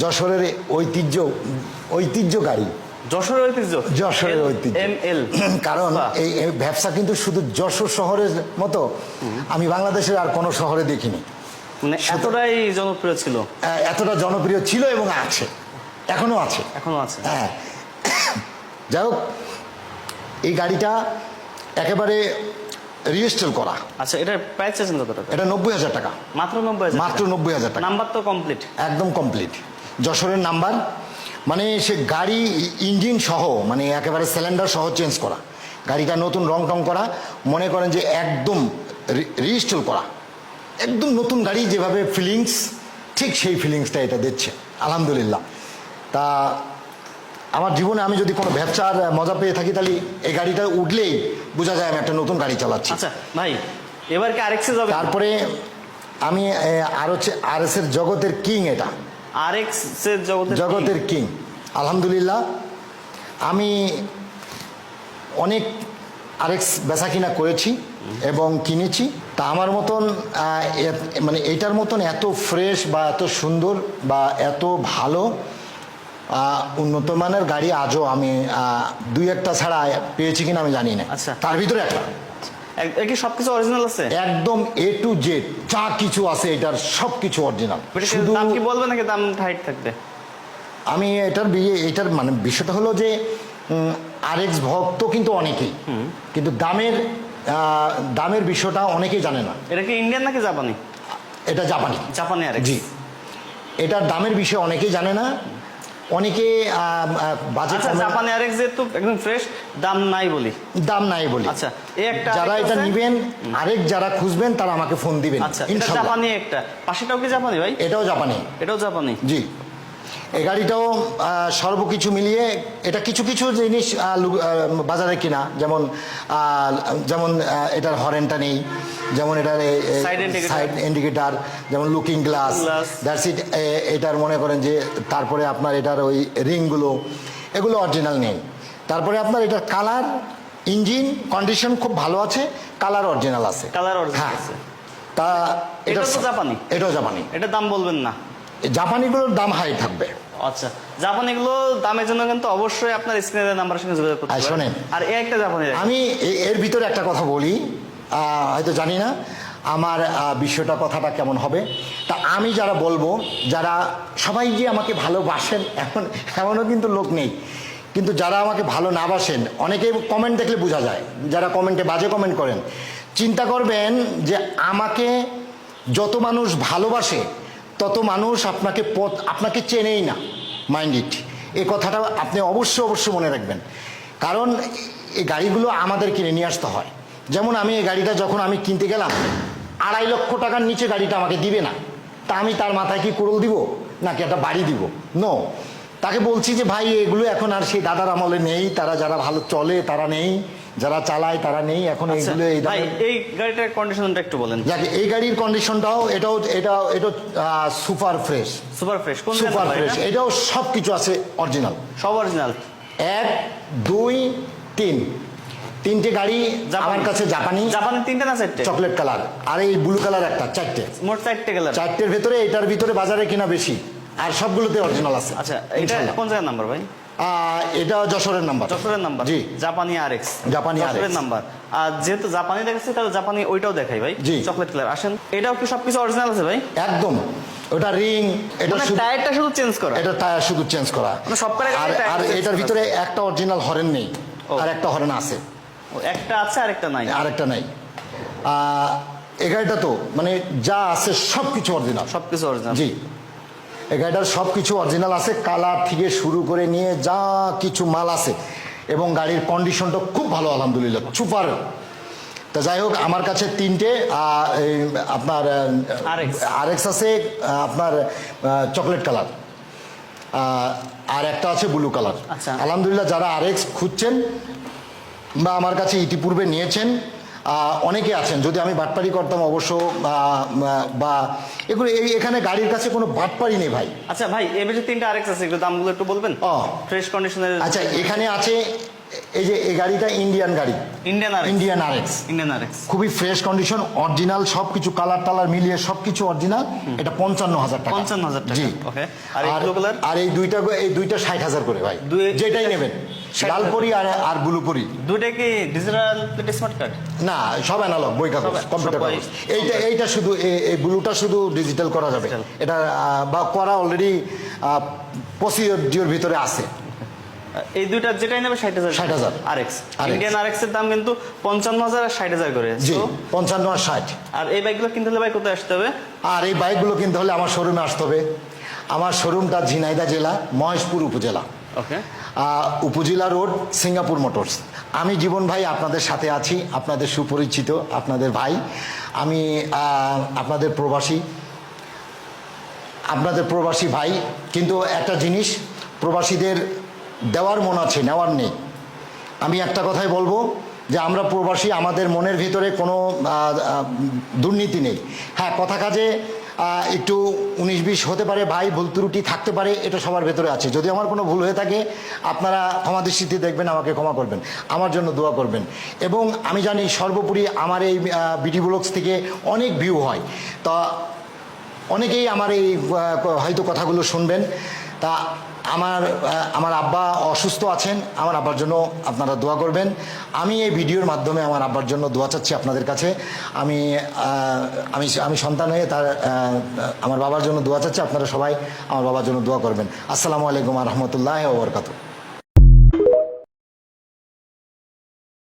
যশোরের ঐতিহ্য গাড়ি, যশোরের ঐতিহ্য, যশোরের ঐতিহ্য ML। কারণ এই ব্যবসা কিন্তু শুধু যশোর শহরের মতো আমি বাংলাদেশের আর কোনো শহরে দেখিনি। মানে এতটাই জনপ্রিয় ছিল, এতটা জনপ্রিয় ছিল এবং আছে, এখনো আছে। হ্যাঁ, যাই হোক, এই গাড়িটা একেবারে রেজিস্টার করা। আচ্ছা, এটার প্রাইস চাচ্ছেন কত টাকা? এটা 90,000 টাকা। মাত্র 90,000? মাত্র 90,000 টাকা। নাম্বার তো কমপ্লিট? একদম কমপ্লিট, যশোরের নাম্বার। মানে সে গাড়ি ইঞ্জিন সহ, মানে একেবারে সিলিন্ডার সহ চেঞ্জ করা, গাড়িটা নতুন রং টং করা, মনে করেন যে একদম রেজিস্টার করা, একদম নতুন গাড়ি যেভাবে ফিলিংস, ঠিক সেই ফিলিংসটা এটা দিচ্ছে আলহামদুলিল্লাহ। তা আমার জীবনে আমি যদি কোনো ব্যবসার মজা পেয়ে থাকি, তাহলে এই গাড়িটা উঠলেই বোঝা যায় আমি একটা নতুন গাড়ি চালাচ্ছি। আচ্ছা ভাই, এবার কি আরএক্সে যাবে? তারপরে আমি RS এর জগতের কিং, এটা RX এর জগতের কিং আলহামদুলিল্লাহ। আমি অনেক RX বেচা কিনা করেছি এবং কিনেছি। তা আমার মতন মানে এটার মতন এত ফ্রেশ বা এত সুন্দর বা এত ভালো উন্নত মানের গাড়ি আজও আমি দুই একটা ছাড়া পেয়েছি কিনা আমি জানি না। আচ্ছা, তার ভিতরে একটা কি সবকিছু অরিজিনাল আছে? একদম A to Z যা কিছু আছে এটার সবকিছু অরিজিনাল। শুধু দাম কি বলবে নাকি দাম হাইট থাকবে? আমি এটার মানে বিষয়টা হলো যে RX ভক্ত কিন্তু অনেকেই, কিন্তু দামের বিষয়টা অনেকেই জানে না। এটা কি ইন্ডিয়ান নাকি জাপানি? এটা জাপানি। জাপানি RX? জি, এটার দামের বিষয় অনেকেই জানে না, অনেকে বাজেট। জাপানি RX যেহেতু একদম ফ্রেশ, দাম নাই বলি। আচ্ছা, এই একটা যারা এটা নেবেন, RX যারা খুঁজবেন তারা আমাকে ফোন দিবেন। আচ্ছা, এটা জাপানি, একটা পাশেটাও কি জাপানি ভাই? এটাও জাপানি। জি, এই গাড়িটাও সর্বকিছু মিলিয়ে এটা কিছু জিনিস বাজারে কিনা, যেমন এটার হরেনটা নেই, যেমন এটার সাইড ইন্ডিকেটার, যেমন লুকিং গ্লাস, দ্যাটস ইট। এটার মনে করেন যে তারপরে আপনার এটার ওই রিংগুলো, এগুলো অরিজিনাল নেই। তারপরে আপনার এটার কালার, ইঞ্জিন কন্ডিশন খুব ভালো আছে, কালার অরিজিনাল আছে। হ্যাঁ, তা এটা তো জাপানি। এটাও জাপানি। এটার দাম বলবেন না? জাপানিগুলোর দাম হাই থাকবে। আচ্ছা, জাপানিগুলো দামের জন্য কিন্তু অবশ্যই আপনার স্ক্রিনের নাম্বারের সঙ্গে যোগাযোগ করতে পারেন। শোনেন, আর এই একটা জাপানি, আমি এর ভিতরে একটা কথা বলি, হয়তো জানি না আমার কথাটা কেমন হবে। তা আমি যারা বলবো, যারা সবাই যে আমাকে ভালোবাসেন এমনও কিন্তু লোক নেই, কিন্তু যারা আমাকে ভালো না বাসেন, অনেকে কমেন্ট দেখলে বোঝা যায়, যারা কমেন্টে বাজে কমেন্ট করেন, চিন্তা করবেন যে আমাকে যত মানুষ ভালোবাসে তত মানুষ আপনাকে চেনেই না। মাইন্ড ইট, এই কথাটা আপনি অবশ্যই মনে রাখবেন। কারণ এই গাড়িগুলো আমাদের কিনে নিয়ে আসতে হয়। যেমন আমি এই গাড়িটা যখন আমি কিনতে গেলাম, 2.5 লক্ষ টাকার নিচে গাড়িটা আমাকে দিবে না। তা আমি তার মাথায় কি কুড়োল দিব নাকি একটা বাড়ি দিব? নো, তাকে বলছি যে ভাই এগুলো এখন আর সেই দাদার আমলে নেই, তারা যারা ভালো চলে তারা নেই, যারা চালায় তারা নেই এখন। এইগুলো এই গাড়িটার কন্ডিশনটা একটু বলেন। এই গাড়ির কন্ডিশনটাও এটা সুপার ফ্রেশ। এটাও সবকিছু আছে অরিজিনাল, সব অরিজিনাল। 1 2 3 তিনটে গাড়ি আমার কাছে জাপানি। তিনটে না চারটে? চকলেট কালার আর এই ব্লু কালার একটা, 4টে। মোট 4টে কালার। 4টের ভেতরে এটার ভিতরে বাজারে কিনা বেশি, আর সবগুলোতে অরিজিনাল আছে। আচ্ছা, এটা কোন জায়গার নাম্বার ভাই? এটা যশোরের নাম্বার। জি, জাপানি RX, যশোরের নাম্বার। আর যেহেতু জাপানি দেখাচ্ছি, তাহলে জাপানি ওইটাও দেখাই ভাই। জি, চকলেট কালার। আসেন, এটাও কি সবকিছু অরিজিনাল আছে ভাই? একদম। ওটা রিং, এটা টায়ারটা শুধু চেঞ্জ করা। এটা টায়ার শুধু চেঞ্জ করা। আর এটার ভিতরে একটা অরিজিনাল হরেন নেই, আর একটা হরেন আছে। একটা আছে আরেকটা নাই। এই গাড়িটা তো মানে যা আছে সবকিছু অরিজিনাল। জি, এই গাড়িটার সবকিছু অরিজিনাল আছে, কালার থেকে শুরু করে নিয়ে যা কিছু মাল আছে, এবং গাড়ির কন্ডিশনটা খুব ভালো আলহামদুলিল্লাহ, সুপার। তা যাই হোক, আমার কাছে 3টে আপনার RX আছে, আপনার চকলেট কালার, আর একটা আছে ব্লু কালার। আলহামদুলিল্লাহ, যারা RX খুঁজছেন বা আমার কাছে ইতিপূর্বে নিয়েছেন, অনেকে আছেন। যদি আমি বাটপারি করতাম অবশ্য, বা এগুলো এখানে গাড়ির কাছে কোনো বাটপারি নেই ভাই। আচ্ছা ভাই, এর ভিতরে 3টে RX আছে, দামগুলো একটু বলবেন? ফ্রেশ কন্ডিশনের। আচ্ছা, এখানে আছে এই যে এই গাড়িটা ইন্ডিয়ান গাড়ি, ইন্ডিয়ান আরএক্স, ইন্ডিয়ান আরএক্স খুবই ফ্রেশ কন্ডিশন, অরিজিনাল সবকিছু, কালার টালার মিলিয়ে সবকিছু অরিজিনাল। এটা 55,000 টাকা। 55,000 টাকা। জি। ওকে। আর এই ব্লু কালার? আর এই দুইটা 60,000 করে ভাই, যেটাই নেবেন, লালপরি আর ব্লুপরি। দুইটা কি ডিজিটাল প্লেট স্মার্ট কার্ড? না, সব অ্যানালগ, বই কাগজ, কম্পিউটার কাগজ। এইটা শুধু এই ব্লুটা শুধু ডিজিটাল করা যাবে, এটা বা করা অলরেডি প্রসিডিওর ভিতরে আছে। এই দুইটা যেটাই নেবে 60,000 আরএক্স। ইন্ডিয়ান আরএক্স এর দাম কিন্তু 55,000 আর 60,000 করে। জি, 55 আর 60। আর এই বাইকগুলো কিনতে হলে ভাই কোথায় আসতে হবে? আর এই বাইকগুলো কিনতে হলে আমার শোরুমে আসতে হবে। আমার শোরুমটা ঝিনাইদহ জেলা, মহেশপুর উপজেলা, ওকে, উপজেলা রোড, সিঙ্গাপুর মোটরস। আমি জীবন ভাই আপনাদের সাথে আছি, আপনাদের সুপরিচিত, আপনাদের ভাই। আমি আপনাদের প্রবাসী ভাই। কিন্তু একটা জিনিস, প্রবাসীদের দেওয়ার মন আছে, নেওয়ার নেই। আমি একটা কথাই বলবো যে আমরা প্রবাসী, আমাদের মনের ভিতরে কোনো দুর্নীতি নেই। হ্যাঁ, কথা কাজে একটু 19-20 হতে পারে ভাই, ভুল ত্রুটি থাকতে পারে, এটা সবার ভেতরে আছে। যদি আমার কোনো ভুল হয়ে থাকে, আপনারা ক্ষমা দৃষ্টিতে দেখবেন, আমাকে ক্ষমা করবেন, আমার জন্য দোয়া করবেন। এবং আমি জানি সর্বোপরি আমার এই বিডি ব্লগস থেকে অনেক ভিউ হয়, তা অনেকেই আমার এই হয়তো কথাগুলো শুনবেন। তা আমার আব্বা অসুস্থ আছেন, আমার আব্বার জন্য আপনারা দোয়া করবেন। আমি এই ভিডিওর মাধ্যমে আমার আব্বার জন্য দোয়া চাচ্ছি আপনাদের কাছে। আমি সন্তান হয়ে তার আমার বাবার জন্য দোয়া চাচ্ছি, আপনারা সবাই আমার বাবার জন্য দোয়া করবেন। আসসালামু আলাইকুম ওয়া রাহমাতুল্লাহি ওয়া বারাকাতুহু।